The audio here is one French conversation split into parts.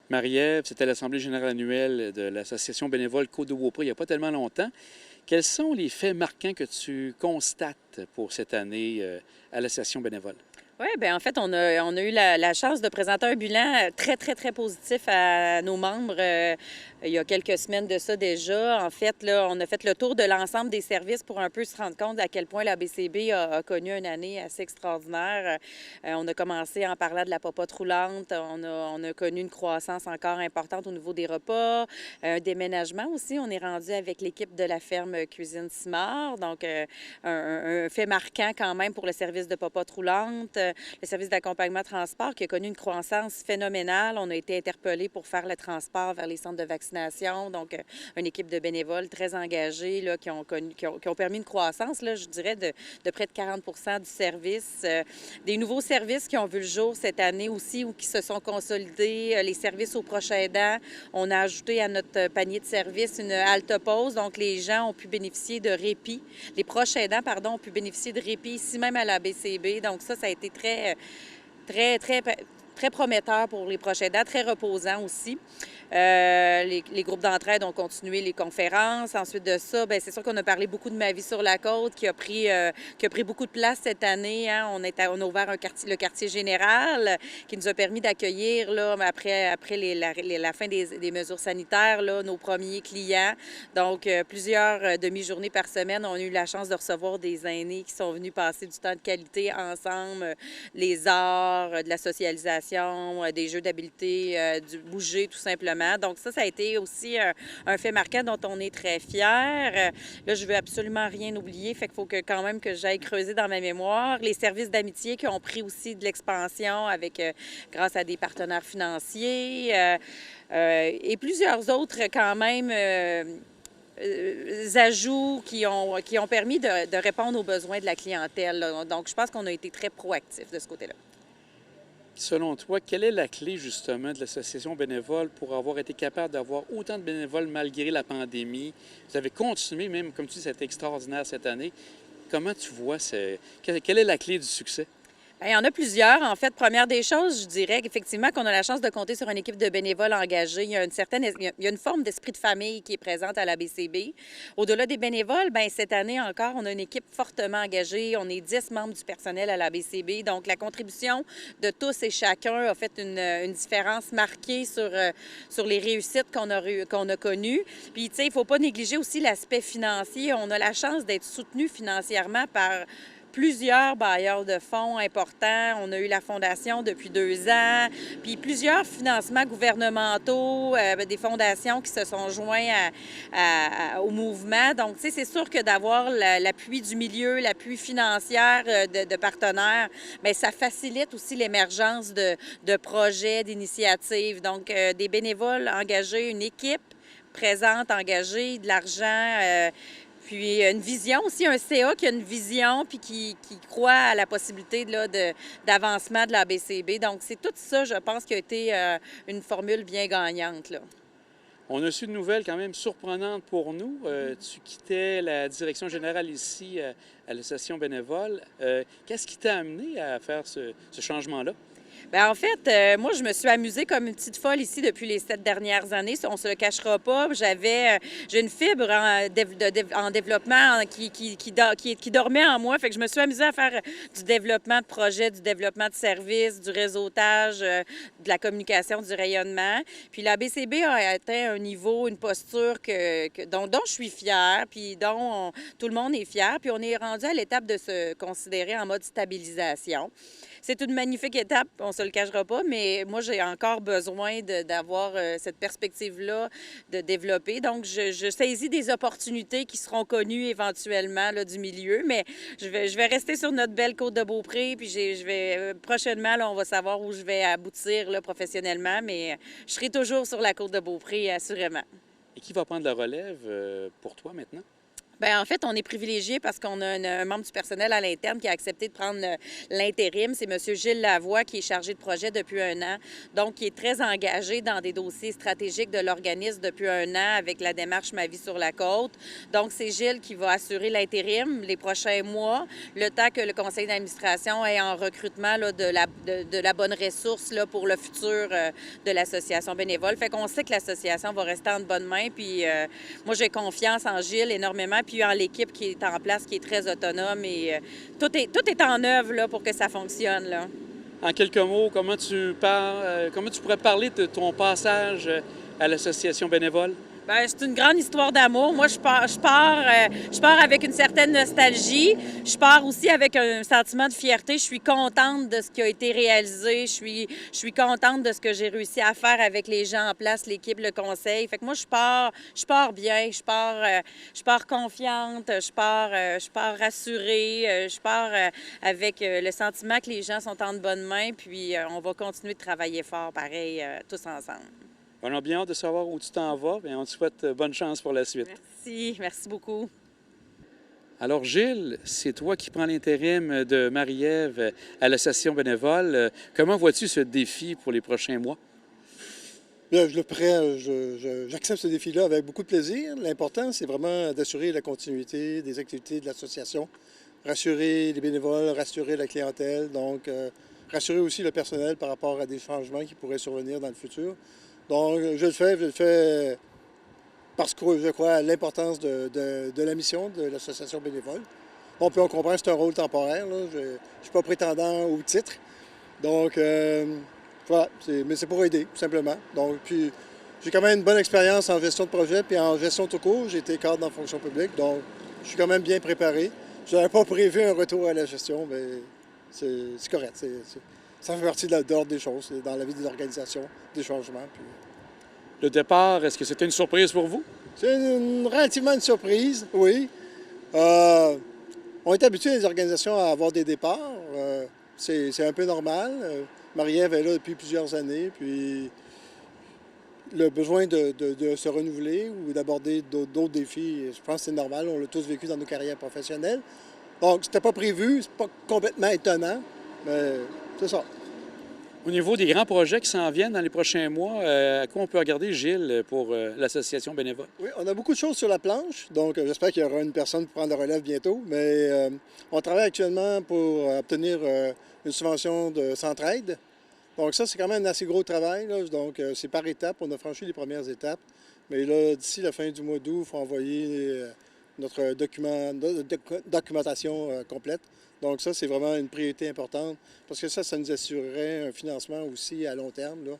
Marie-Ève, c'était l'Assemblée générale annuelle de l'Association bénévole Côte-de-Beaupré il n'y a pas tellement longtemps. Quels sont les faits marquants que tu constates pour cette année à l'Association bénévole? Oui, bien en fait, on a eu la chance de présenter un bilan très, très, très positif à nos membres il y a quelques semaines de ça déjà. En fait, là, on a fait le tour de l'ensemble des services pour un peu se rendre compte à quel point la BCB a connu une année assez extraordinaire. On a commencé en parlant de la popote roulante. On a connu une croissance encore importante au niveau des repas. Un déménagement aussi. On est rendu avec l'équipe de la ferme Cuisine Simard. Donc, un fait marquant quand même pour le service de popote roulante. Le service d'accompagnement transport qui a connu une croissance phénoménale. On a été interpellés pour faire le transport vers les centres de vaccination. Donc, une équipe de bénévoles très engagés là, qui ont permis une croissance, là, je dirais, de près de 40 du service. Des nouveaux services qui ont vu le jour cette année aussi ou qui se sont consolidés. Les services aux proches aidants. On a ajouté à notre panier de services une halte pause. Donc, les gens ont pu bénéficier de répit. Les proches aidants, pardon, ont pu bénéficier de répit ici même à la BCB. Donc, ça a été très prometteur pour les proches aidants, très reposant aussi. Les groupes d'entraide ont continué les conférences. Ensuite de ça, bien, c'est sûr qu'on a parlé beaucoup de Ma vie sur la côte qui a pris beaucoup de place cette année. Hein. On a ouvert le quartier général qui nous a permis d'accueillir, là, après la fin des mesures sanitaires, là, nos premiers clients. Donc, plusieurs demi-journées par semaine, on a eu la chance de recevoir des aînés qui sont venus passer du temps de qualité ensemble, les arts, de la socialisation, des jeux d'habileté, du bouger tout simplement. Donc ça a été aussi un fait marquant dont on est très fiers. Là, je veux absolument rien oublier, fait qu'il faut quand même que j'aille creuser dans ma mémoire. Les services d'amitié qui ont pris aussi de l'expansion avec, grâce à des partenaires financiers et plusieurs autres quand même ajouts qui ont permis de répondre aux besoins de la clientèle. Là. Donc, je pense qu'on a été très proactifs de ce côté-là. Selon toi, quelle est la clé justement de l'association bénévole pour avoir été capable d'avoir autant de bénévoles malgré la pandémie? Vous avez continué, même comme tu dis, c'est extraordinaire cette année. Comment tu vois, quelle est la clé du succès? Bien, il y en a plusieurs. En fait, première des choses, je dirais qu'effectivement, qu'on a la chance de compter sur une équipe de bénévoles engagés. Il y a une forme d'esprit de famille qui est présente à la BCB. Au-delà des bénévoles, bien, cette année encore, on a une équipe fortement engagée. On est 10 membres du personnel à la BCB. Donc, la contribution de tous et chacun a fait une différence marquée sur les réussites qu'on a connues. Puis, tu sais, il ne faut pas négliger aussi l'aspect financier. On a la chance d'être soutenu financièrement par plusieurs bailleurs de fonds importants. On a eu la Fondation depuis 2 ans, puis plusieurs financements gouvernementaux, des fondations qui se sont joints au mouvement. Donc, tu sais, c'est sûr que d'avoir l'appui du milieu, l'appui financier de partenaires, bien, ça facilite aussi l'émergence de projets, d'initiatives. Donc, des bénévoles engagés, une équipe présente, engagée, de l'argent, puis une vision aussi, un CA qui a une vision puis qui croit à la possibilité là, d'avancement de la BCB. Donc, c'est tout ça, je pense, qui a été une formule bien gagnante, là. On a su une nouvelle quand même surprenante pour nous. Tu quittais la direction générale ici à l'association bénévole. Qu'est-ce qui t'a amené à faire ce changement-là? Bien, en fait, moi, je me suis amusée comme une petite folle ici depuis les 7 dernières années. On ne se le cachera pas. J'ai une fibre en développement qui dormait en moi. Fait que je me suis amusée à faire du développement de projets, du développement de services, du réseautage, de la communication, du rayonnement. Puis la BCB a atteint un niveau, une posture dont je suis fière, puis dont tout le monde est fier. Puis on est rendu à l'étape de se considérer en mode stabilisation. C'est une magnifique étape, on ne se le cachera pas, mais moi, j'ai encore besoin d'avoir cette perspective-là de développer. Donc, je saisis des opportunités qui seront connues éventuellement là, du milieu, mais je vais rester sur notre belle côte de Beaupré, puis prochainement, là, on va savoir où je vais aboutir là, professionnellement, mais je serai toujours sur la côte de Beaupré, assurément. Et qui va prendre la relève pour toi maintenant? Bien, en fait, on est privilégié parce qu'on a un membre du personnel à l'interne qui a accepté de prendre l'intérim. C'est M. Gilles Lavoie qui est chargé de projet depuis un an, donc qui est très engagé dans des dossiers stratégiques de l'organisme depuis un an avec la démarche Ma vie sur la côte. Donc, c'est Gilles qui va assurer l'intérim les prochains mois, le temps que le conseil d'administration est en recrutement là, de la bonne ressource là, pour le futur de l'association bénévole. Fait qu'on sait que l'association va rester en de bonnes mains. Puis moi, j'ai confiance en Gilles énormément, puis en l'équipe qui est en place, qui est très autonome. Et tout est en œuvre là, pour que ça fonctionne. Là. En quelques mots, comment tu pourrais parler de ton passage à l'association bénévole? Bien, c'est une grande histoire d'amour. Moi, je pars avec une certaine nostalgie. Je pars aussi avec un sentiment de fierté. Je suis contente de ce qui a été réalisé. Je suis contente de ce que j'ai réussi à faire avec les gens en place, l'équipe, le conseil. Fait que moi, je pars bien. Je pars confiante. Je pars rassurée. Je pars avec le sentiment que les gens sont en de bonnes mains. Puis, on va continuer de travailler fort, pareil, tous ensemble. On a bien hâte de savoir où tu t'en vas et on te souhaite bonne chance pour la suite. Merci beaucoup. Alors, Gilles, c'est toi qui prends l'intérim de Marie-Ève à l'association bénévole. Comment vois-tu ce défi pour les prochains mois? Bien, j'accepte ce défi-là avec beaucoup de plaisir. L'important, c'est vraiment d'assurer la continuité des activités de l'association, rassurer les bénévoles, rassurer la clientèle, donc rassurer aussi le personnel par rapport à des changements qui pourraient survenir dans le futur. Donc, je le fais parce que je crois à l'importance de la mission de l'association bénévole. On comprend que c'est un rôle temporaire. Là. Je ne suis pas prétendant au titre. Donc, voilà, mais c'est pour aider, tout simplement. Donc, puis, j'ai quand même une bonne expérience en gestion de projet, puis en gestion tout court. J'ai été cadre dans la fonction publique, donc je suis quand même bien préparé. Je n'avais pas prévu un retour à la gestion, mais c'est correct. Ça fait partie de l'ordre des choses, dans la vie de l'organisation, des changements. Puis... Le départ, est-ce que c'était une surprise pour vous? C'est relativement une surprise, oui. On est habitué, les organisations, à avoir des départs. C'est un peu normal. Marie-Ève est là depuis plusieurs années, puis le besoin de se renouveler ou d'aborder d'autres défis, je pense que c'est normal. On l'a tous vécu dans nos carrières professionnelles. Donc, c'était pas prévu, c'est pas complètement étonnant, mais c'est ça. Au niveau des grands projets qui s'en viennent dans les prochains mois, à quoi on peut regarder, Gilles, pour l'association bénévole? Oui, on a beaucoup de choses sur la planche, donc j'espère qu'il y aura une personne pour prendre la relève bientôt, mais on travaille actuellement pour obtenir une subvention de Centraide. Donc ça, c'est quand même un assez gros travail, là. Donc c'est par étapes, on a franchi les premières étapes, mais là, d'ici la fin du mois d'août, il faut envoyer notre documentation complète. Donc ça, c'est vraiment une priorité importante parce que ça nous assurerait un financement aussi à long terme, là.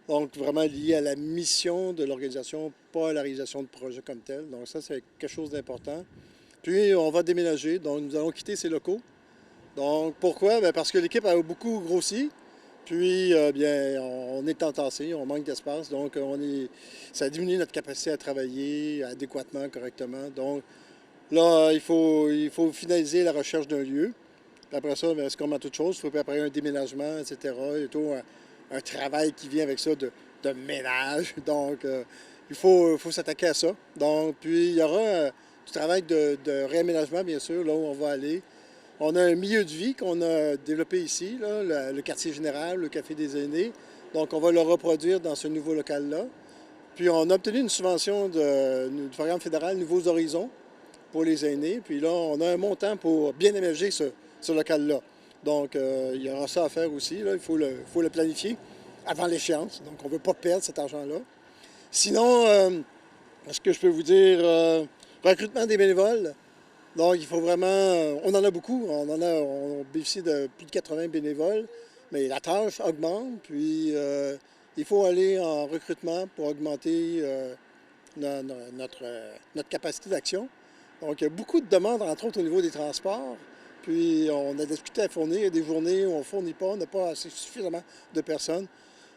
Donc vraiment lié à la mission de l'organisation, pas à la réalisation de projets comme tel. Donc ça, c'est quelque chose d'important. Puis on va déménager, donc nous allons quitter ces locaux. Donc pourquoi? Bien, parce que l'équipe a beaucoup grossi. Puis, bien, on est entassé, on manque d'espace, donc ça diminue notre capacité à travailler adéquatement, correctement. Donc, là, il faut finaliser la recherche d'un lieu. Puis après ça, c'est comme à toute chose, il faut préparer un déménagement, etc. Il y a tout un travail qui vient avec ça de ménage. Donc, il faut s'attaquer à ça. Donc, puis, il y aura du travail de réaménagement, bien sûr, là où on va aller. On a un milieu de vie qu'on a développé ici, là, le quartier général, le Café des aînés. Donc, on va le reproduire dans ce nouveau local-là. Puis, on a obtenu une subvention du programme fédéral Nouveaux Horizons pour les aînés. Puis là, on a un montant pour bien aménager ce local-là. Donc, il y aura ça à faire aussi. Là. Il faut le planifier avant l'échéance. Donc, on ne veut pas perdre cet argent-là. Sinon, est-ce que je peux vous dire, recrutement des bénévoles? Donc, il faut vraiment... On en a beaucoup. On bénéficie de plus de 80 bénévoles, mais la tâche augmente. Puis, il faut aller en recrutement pour augmenter notre capacité d'action. Donc, il y a beaucoup de demandes, entre autres au niveau des transports. Puis, on a discuté à fournir. Il y a des journées où on ne fournit pas, on n'a pas suffisamment de personnes.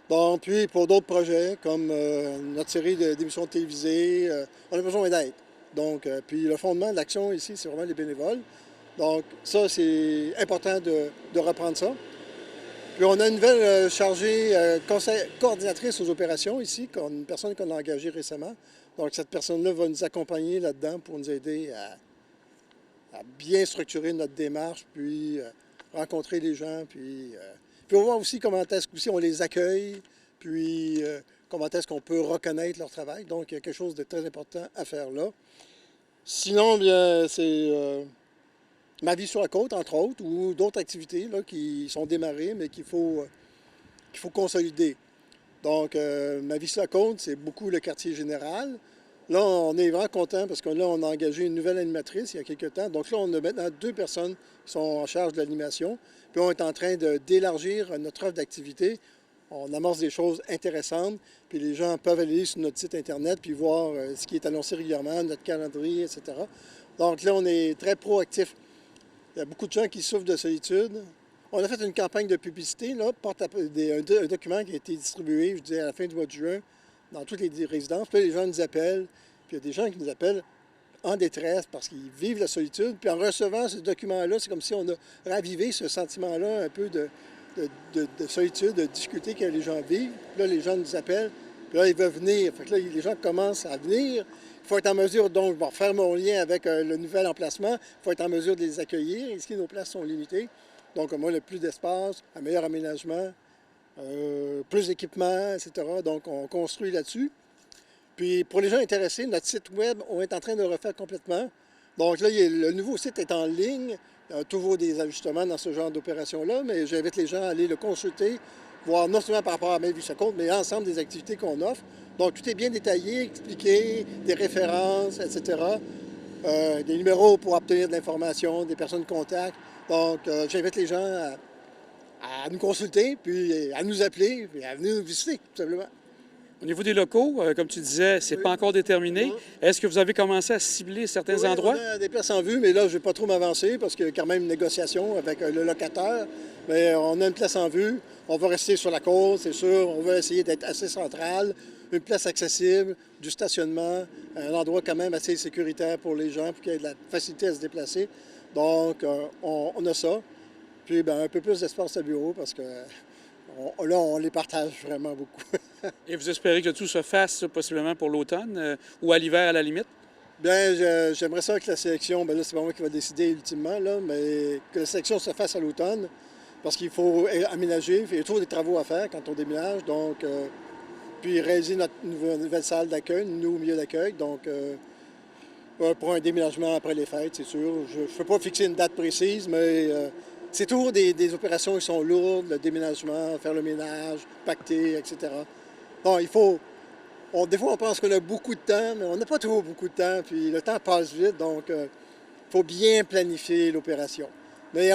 Donc, puis, pour d'autres projets, comme notre série d'émissions télévisées, on a besoin d'aide. Donc, puis le fondement de l'action ici, c'est vraiment les bénévoles. Donc, ça, c'est important de reprendre ça. Puis on a une nouvelle chargée, coordinatrice aux opérations ici, une personne qu'on a engagée récemment. Donc cette personne-là va nous accompagner là-dedans pour nous aider à bien structurer notre démarche, puis rencontrer les gens, puis on va voir aussi comment est-ce qu'on les accueille, puis comment est-ce qu'on peut reconnaître leur travail. Donc il y a quelque chose de très important à faire là. Sinon, bien, c'est ma vie sur la côte, entre autres, ou d'autres activités là, qui sont démarrées, mais qu'il faut consolider. Donc, ma vie sur la côte, c'est beaucoup le quartier général. Là, on est vraiment content parce que là, on a engagé une nouvelle animatrice il y a quelques temps. Donc là, on a maintenant 2 personnes qui sont en charge de l'animation. Puis on est en train d'élargir notre offre d'activités. On amorce des choses intéressantes. Puis les gens peuvent aller sur notre site Internet puis voir ce qui est annoncé régulièrement, notre calendrier, etc. Donc là, on est très proactif. Il y a beaucoup de gens qui souffrent de solitude. On a fait une campagne de publicité, là, un document qui a été distribué, je disais, à la fin du mois de juin, dans toutes les résidences. Puis là, les gens nous appellent, puis il y a des gens qui nous appellent en détresse parce qu'ils vivent la solitude. Puis en recevant ce document-là, c'est comme si on a ravivé ce sentiment-là un peu de solitude, de difficulté que les gens vivent. Puis là, les gens nous appellent, puis là, ils veulent venir. Fait que là, les gens commencent à venir. Il faut être en mesure, donc, faire mon lien avec le nouvel emplacement. Il faut être en mesure de les accueillir. Ici, nos places sont limitées. Donc, moi, le plus d'espace, un meilleur aménagement, plus d'équipements, etc. Donc, on construit là-dessus. Puis, pour les gens intéressés, notre site Web, on est en train de le refaire complètement. Donc là, le nouveau site est en ligne. Il y a toujours des ajustements dans ce genre d'opération-là, mais j'invite les gens à aller le consulter, voir non seulement par rapport à ma vie sur la côte, mais l'ensemble des activités qu'on offre. Donc, tout est bien détaillé, expliqué, des références, etc. Des numéros pour obtenir de l'information, des personnes de contact. Donc, j'invite les gens à nous consulter, puis à nous appeler, puis à venir nous visiter, tout simplement. Au niveau des locaux, comme tu disais, c'est pas encore déterminé. Est-ce que vous avez commencé à cibler certains endroits? On a des places en vue, mais là, je ne vais pas trop m'avancer parce qu'il y a quand même une négociation avec le locataire. Mais on a une place en vue. On va rester sur la côte, c'est sûr. On va essayer d'être assez central, une place accessible, du stationnement, un endroit quand même assez sécuritaire pour les gens, pour qu'il y ait de la facilité à se déplacer. Donc, on a ça. Puis, bien, un peu plus d'espace à bureau parce que là, on les partage vraiment beaucoup. Et vous espérez que tout se fasse possiblement pour l'automne ou à l'hiver à la limite? Bien, j'aimerais ça que la sélection, bien là, c'est pas moi qui va décider ultimement, là, mais que la sélection se fasse à l'automne parce qu'il faut aménager. Il y a toujours des travaux à faire quand on déménage. Donc, puis réaliser notre nouvelle salle d'accueil, nouveau milieu d'accueil. Donc, pour un déménagement après les fêtes, c'est sûr. Je ne peux pas fixer une date précise, mais c'est toujours des opérations qui sont lourdes, le déménagement, faire le ménage, pacter, etc. Bon, il faut... des fois, on pense qu'on a beaucoup de temps, mais on n'a pas toujours beaucoup de temps, puis le temps passe vite, donc il faut bien planifier l'opération. Mais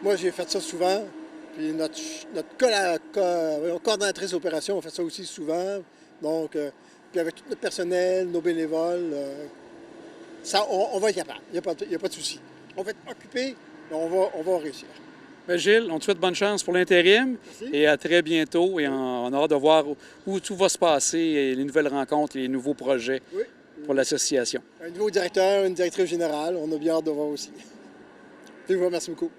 moi, j'ai fait ça souvent, puis notre coordonnatrice d'opération a fait ça aussi souvent, donc, puis avec tout notre personnel, nos bénévoles, on va être capable, il n'y a pas de souci. On va être occupé, mais on va réussir. Bien, Gilles, on te souhaite bonne chance pour l'intérim et à très bientôt. Et on a hâte de voir où tout va se passer, et les nouvelles rencontres et les nouveaux projets pour l'association. Un nouveau directeur, une directrice générale, on a bien hâte de voir aussi. Je vous remercie beaucoup.